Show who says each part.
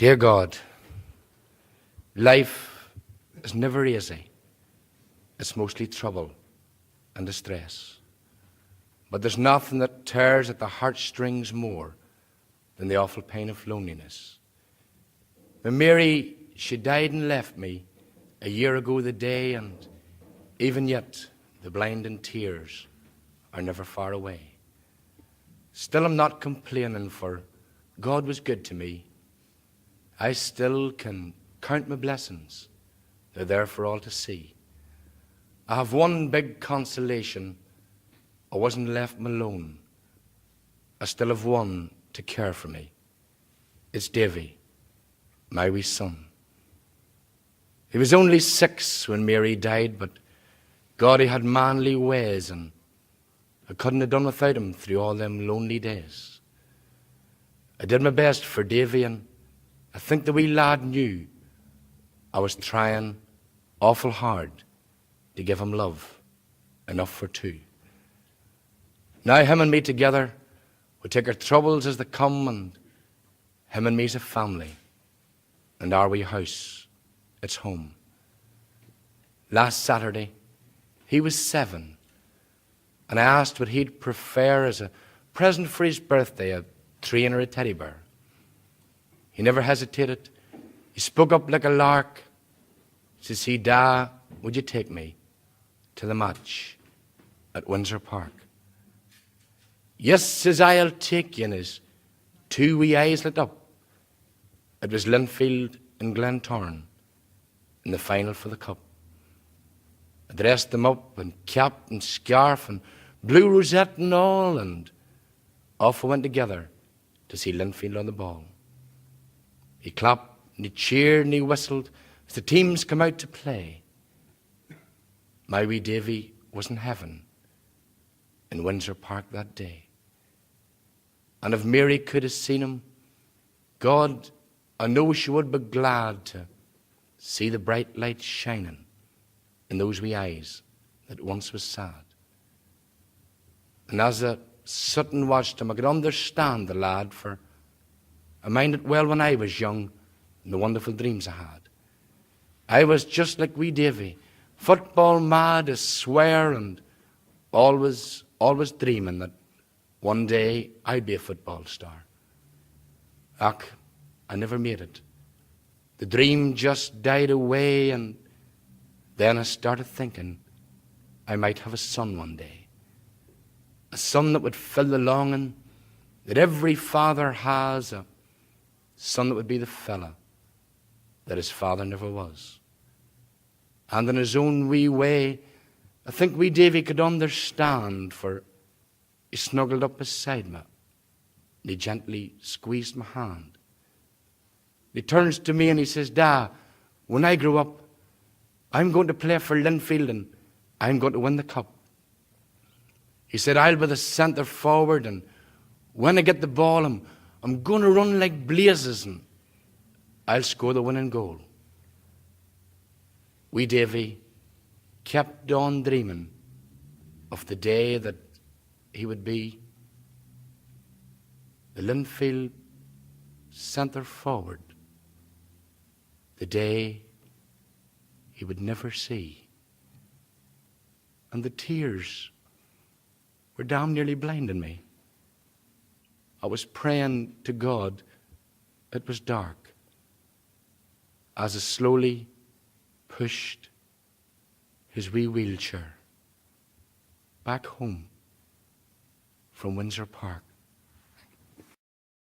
Speaker 1: Dear God, life is never easy. It's mostly trouble and distress. But there's nothing that tears at the heartstrings more than the awful pain of loneliness. When Mary, she died and left me a year ago the day, and even yet the blinding tears are never far away. Still I'm not complaining, for God was good to me. I still can count my blessings. They're there for all to see. I have one big consolation. I wasn't left alone. I still have one to care for me. It's Davy, my wee son. He was only 6 when Mary died, but God, he had manly ways, and I couldn't have done without him through all them lonely days. I did my best for Davy, and I think the wee lad knew I was trying awful hard to give him love, enough for 2. Now him and me together, we take our troubles as they come, and him and me's a family, and our wee house, it's home. Last Saturday, he was 7, and I asked what he'd prefer as a present for his birthday, a train or a teddy bear. He never hesitated. He spoke up like a lark. Says he, "Da, would you take me to the match at Windsor Park?" "Yes," says I, "I'll take you," and his 2 wee eyes lit up. It was Linfield and Glentoran in the final for the cup. I dressed them up in cap and scarf and blue rosette and all, and off we went together to see Linfield on the ball. He clapped and he cheered and he whistled as the teams come out to play. My wee Davy was in heaven in Windsor Park that day. And if Mary could have seen him, God, I know she would be glad to see the bright light shining in those wee eyes that once was sad. And as I sat and watched him, I could understand the lad, for I minded well when I was young and the wonderful dreams I had. I was just like wee Davy, football mad, I swear, and always dreaming that one day I'd be a football star. Ach, I never made it. The dream just died away, and then I started thinking I might have a son one day. A son that would fill the longing that every father has, a son that would be the fella that his father never was. And in his own wee way, I think wee Davy could understand, for he snuggled up beside me and he gently squeezed my hand. He turns to me and he says, "Da, when I grow up, I'm going to play for Linfield and I'm going to win the cup." He said, "I'll be the centre forward, and when I get the ball, I'm going to run like blazes and I'll score the winning goal." Wee Davy kept on dreaming of the day that he would be the Linfield centre forward, the day he would never see. And the tears were damn nearly blinding me. I was praying to God. It was dark as I slowly pushed his wee wheelchair back home from Windsor Park.